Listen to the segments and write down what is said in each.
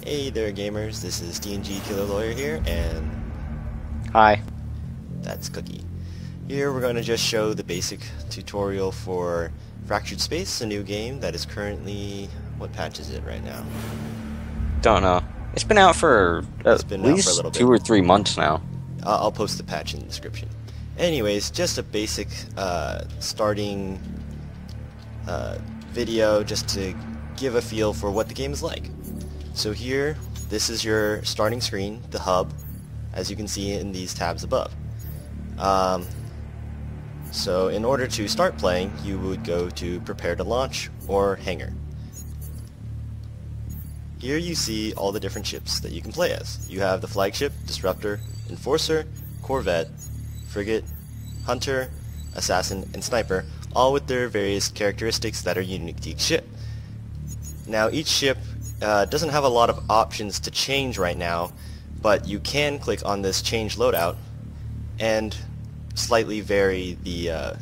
Hey there gamers, this is D&G Killer Lawyer here, and Hi. that's Cookie. Here we're going to just show the basic tutorial for Fractured Space, a new game that is currently... what patch is it right now? Don't know. It's been out for at least a little bit. 2 or 3 months now. I'll post the patch in the description. Anyways, just a basic starting video just to give a feel for what the game is like. So here, this is your starting screen, the hub, as you can see in these tabs above. So in order to start playing, you would go to Prepare to Launch or Hangar. Here you see all the different ships that you can play as. You have the Flagship, Disruptor, Enforcer, Corvette, Frigate, Hunter, Assassin, and Sniper, all with their various characteristics that are unique to each ship. Now each ship doesn't have a lot of options to change right now, but you can click on this change loadout and slightly vary the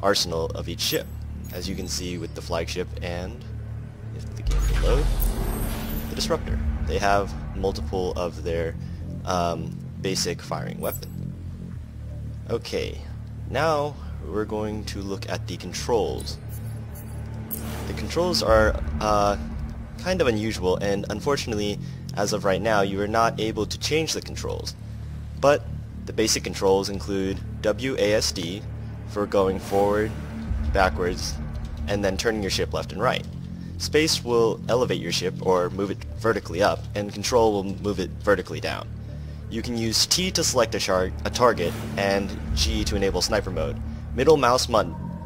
arsenal of each ship, as you can see with the Flagship and, if the game will load, the Disruptor. They have multiple of their basic firing weapon. Okay, now we're going to look at the controls. The controls are kind of unusual, and unfortunately, as of right now, you are not able to change the controls. But the basic controls include WASD for going forward, backwards, and then turning your ship left and right. Space will elevate your ship or move it vertically up, and control will move it vertically down. You can use T to select a target and G to enable sniper mode.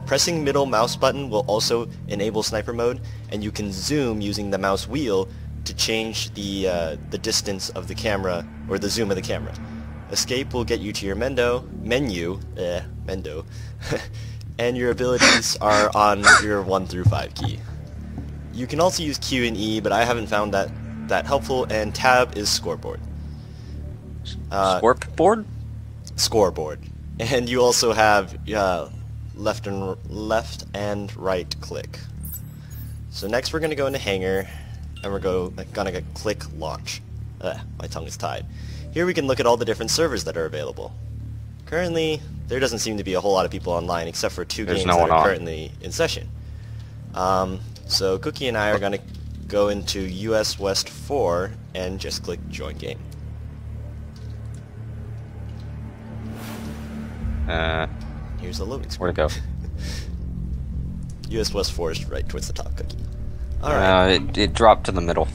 Pressing middle mouse button will also enable sniper mode, and you can zoom using the mouse wheel to change the distance of the camera, or the zoom of the camera. Escape will get you to your menu, and your abilities are on your 1 through 5 key. You can also use Q and E, but I haven't found that helpful, and tab is scoreboard. Scoreboard? Scoreboard. And you also have left and right click. So next we're going to go into Hangar, and we're gonna click Launch. My tongue is tied. Here we can look at all the different servers that are available. Currently, there doesn't seem to be a whole lot of people online, except for 2 games that are currently in session. So Cookie and I are going to go into US West 4 and just click Join Game. Here's the loading screen. Where'd it go? US West 4 is right towards the top, Cookie. Alright. It dropped to the middle.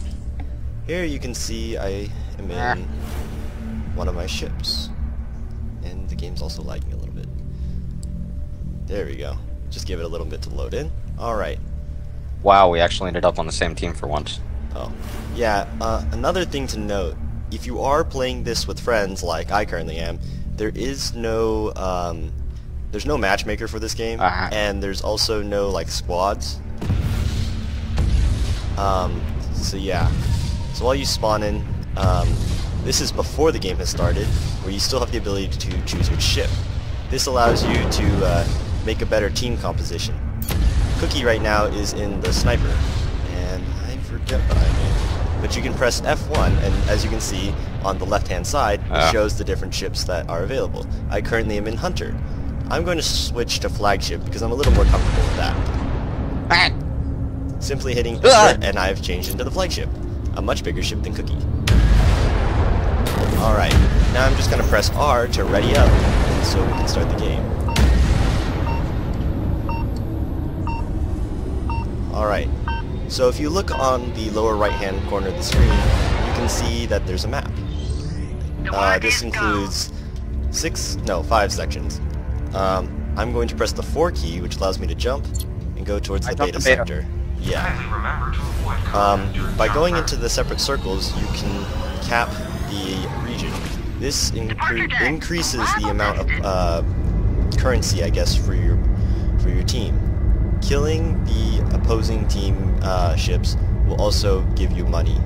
Here you can see I am in one of my ships. And the game's also lagging a little bit. There we go. Just give it a little bit to load in. Alright. Wow, we actually ended up on the same team for once. Oh. Yeah, another thing to note, if you are playing this with friends, like I currently am, there is no, there's no matchmaker for this game, and there's also no, like, squads. So yeah. So while you spawn in, this is before the game has started, where you still have the ability to choose which ship. This allows you to make a better team composition. Cookie right now is in the Sniper, and I forget what I'm in. But you can press F1, and as you can see on the left-hand side, it shows the different ships that are available. I currently am in Hunter. I'm going to switch to Flagship because I'm a little more comfortable with that. Simply hitting Enter, and I've changed into the Flagship, a much bigger ship than Cookie. Alright, now I'm just going to press R to ready up, so we can start the game. Alright, so if you look on the lower right-hand corner of the screen, you can see that there's a map. This includes 5 sections. I'm going to press the 4 key, which allows me to jump and go towards the beta sector. Yeah. By going into the separate circles, you can cap the region. This increases the amount of currency, I guess, for your team. Killing the opposing team ships will also give you money.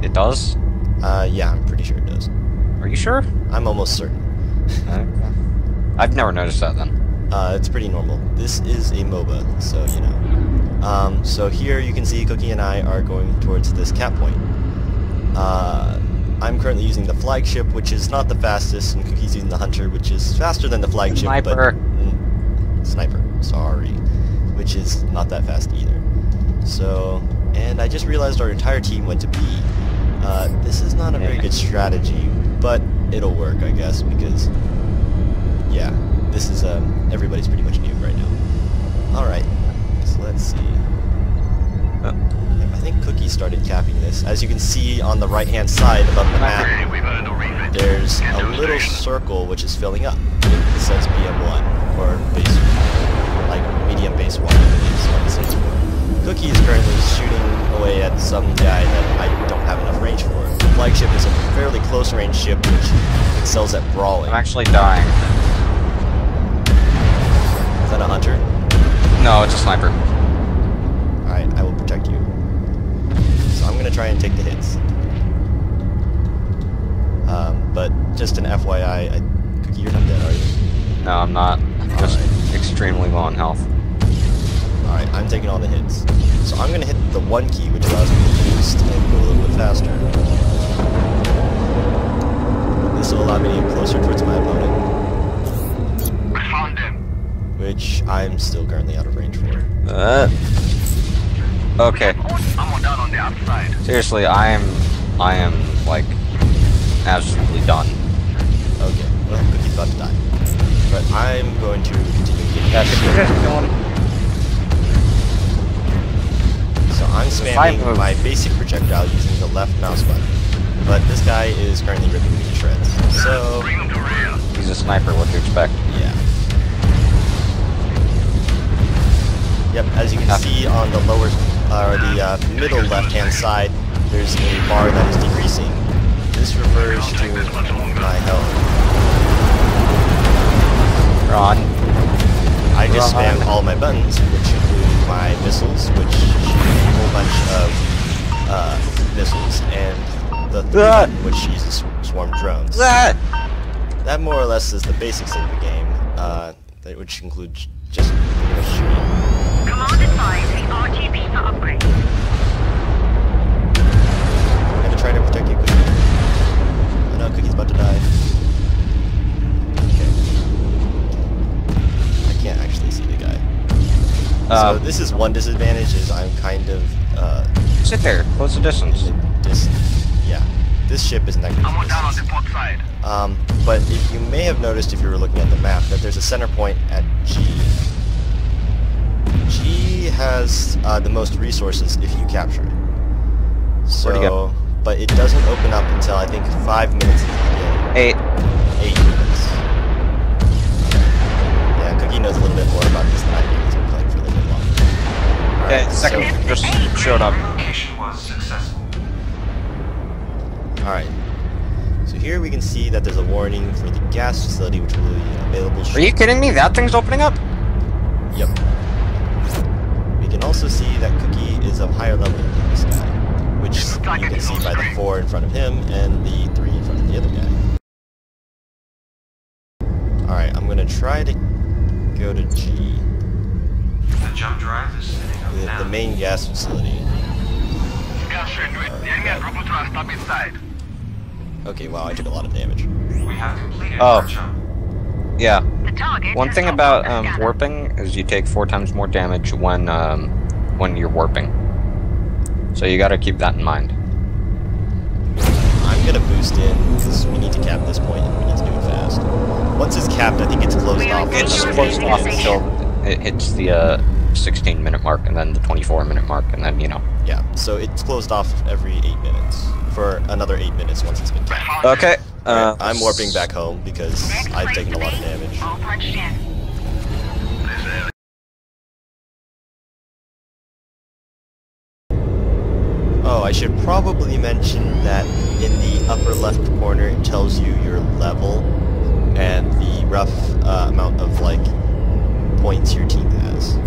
It does? Yeah, I'm pretty sure it does. Are you sure? I'm almost certain. I've never noticed that then. It's pretty normal. This is a MOBA, so you know. So here you can see Cookie and I are going towards this cap point. I'm currently using the flagship, which is not the fastest, and Cookie's using the hunter, which is faster than the flagship, Sniper. but sniper, sorry, which is not that fast either. So, and I just realized our entire team went to B. This is not a very good strategy, but it'll work, I guess, because yeah, this is everybody's pretty much new right now. All right, so let's see. I think Cookie started capping this. As you can see on the right-hand side above the map, there's a little circle which is filling up. It says BM1, or base, like medium base 1, is what it says for. Cookie is currently shooting away at some guy that I don't have enough range for. The flagship is a fairly close-range ship which excels at brawling. I'm actually dying. Is that a hunter? No, it's a sniper. Alright, I will protect you. So I'm gonna try and take the hits. But just an FYI, Cookie, you're not dead, are you? No, I'm not. I'm just extremely low on health. Alright, I'm taking all the hits. So I'm gonna hit the 1 key, which allows me to boost and go a little bit faster. This will allow me to get closer towards my opponent. I found him. Which I'm still currently out of range for. Okay. I'm down on the outside. Seriously, I am like absolutely done. Okay, well, Cookie's about to die. But I'm going to continue getting Yeah, So I'm spamming my basic projectile using the left mouse button. But this guy is currently ripping me to shreds. So, Bring him to rear. he's a sniper. What do you expect? yeah. Yep, as you can see on the lower, or the middle left-hand side, there's a bar that is decreasing. This refers to my health. Ron. I just spammed all my buttons, which include my missiles, which shoot a whole bunch of missiles, and the three button, which uses swarm drones. That more or less is the basics of the game, which includes just pretty much shooting. Command advising RTB for upgrade. I'm gonna try to protect you, Cookie. Oh no, Cookie's about to die. Okay. I can't actually see the guy. So this is one disadvantage, is I'm kind of, Sit there. Close the distance. yeah. This ship isn't that good. I'm down on the port side. But if you may have noticed if you were looking at the map that there's a center point at G. G has the most resources if you capture it. So, Where'd he go? but it doesn't open up until I think 5 minutes into the game. 8. 8 minutes. Yeah, Cookie knows a little bit more about this than I do. He's been playing for a little bit longer. Okay, Alright, second just showed up. Location was successful. Alright. So here we can see that there's a warning for the gas facility, which will be available. Are you kidding me? That thing's opening up? Yep. We can also see that Cookie is of higher level than this guy, which you can see by the 4 in front of him and the 3 in front of the other guy. Alright, I'm gonna try to go to G. The jump drive is setting up now. The main gas facility. Yeah, sure, do it. The enemy robot will stop inside. Okay, wow, I took a lot of damage. We have completed Oh. our jump. Yeah. The target One thing about warping is you take 4 times more damage when you're warping. So you gotta keep that in mind. I'm gonna boost in, because we need to cap this point, and we need to do it fast. Once it's capped, I think it's closed off. It's for closed another off 8 minutes. until it hits the 16-minute mark, and then the 24-minute mark, and then, you know. Yeah, so it's closed off every 8 minutes, for another 8 minutes once it's been capped. Okay. I'm warping back home, because I've taken a lot of damage. All punched in. Oh, I should probably mention that in the upper left corner it tells you your level and the rough amount of like points your team has.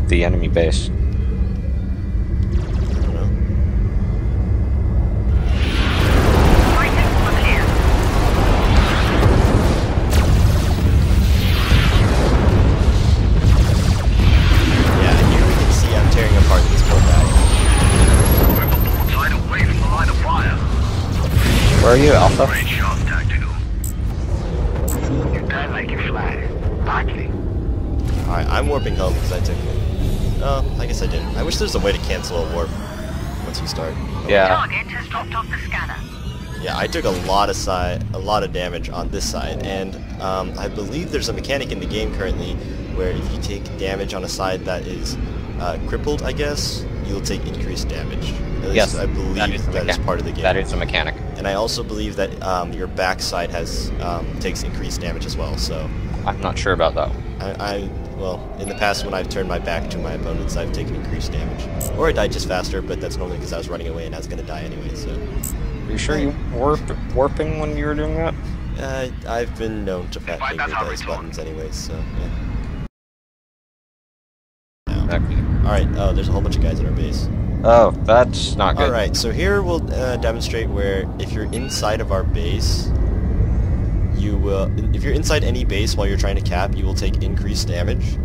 The enemy base. I don't know. Items were clear. Yeah, here we can see I'm tearing apart this poor guy. Where are you, Alpha? Great shot, Tactical. You die like you fly. Badly. Alright, I'm warping home because I took it. Oh, I guess I didn't. I wish there's a way to cancel a warp once you start. Yeah. Target has dropped off the scanner. Yeah, I took a lot of damage on this side, and I believe there's a mechanic in the game currently where if you take damage on a side that is crippled, I guess, you'll take increased damage. At least Yes, I believe that is part of the game. That is a mechanic. And I also believe that your back side has takes increased damage as well. So I'm not sure about that. well, in the past when I've turned my back to my opponents, I've taken increased damage, or I died just faster. But that's normally because I was running away and I was gonna die anyway. So. Are you sure you were warping when you were doing that? I've been known to fat finger those buttons anyways, so yeah. Exactly. Alright, oh, there's a whole bunch of guys at our base. Oh, that's not good. Alright, so here we'll demonstrate where if you're inside of our base, you will, if you're inside any base while you're trying to cap, you will take increased damage.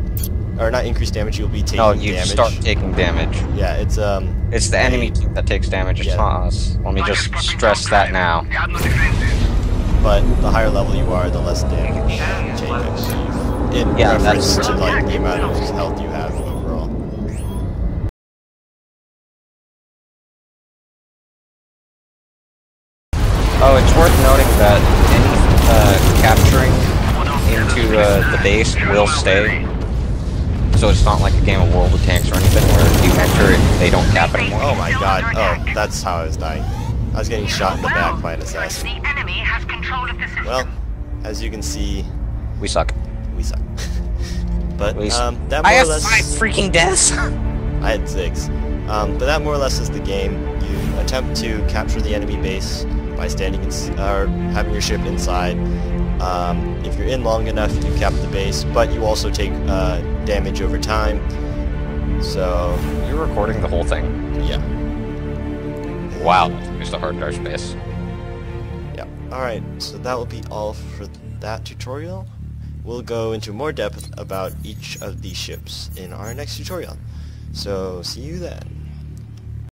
Or not increased damage, you'll be taking No, you damage. start taking damage. Yeah, it's the enemy team that takes damage, it's Yeah. not us. Let me just stress that now. You have no defenses. but the higher level you are, the less damage you take, I believe. In Yeah, reference that's- to like the amount of health you have overall. Oh, it's worth noting that any capturing into the base will stay. So it's not like a game of World of Tanks or anything where you enter and they don't cap anymore. Oh my god, oh, that's how I was dying. I was getting shot in the back by an assassin. The enemy has control of the system. Well, as you can see, We suck. we suck. But, We that more I or have less... 5 freaking deaths! I had 6. But that more or less is the game. You attempt to capture the enemy base by standing or having your ship inside. If you're in long enough, you cap the base, but you also take damage over time. So, You're recording the whole thing. yeah. Wow. There's the hard drive space. Yeah. Alright, so that will be all for that tutorial. We'll go into more depth about each of these ships in our next tutorial. So, see you then.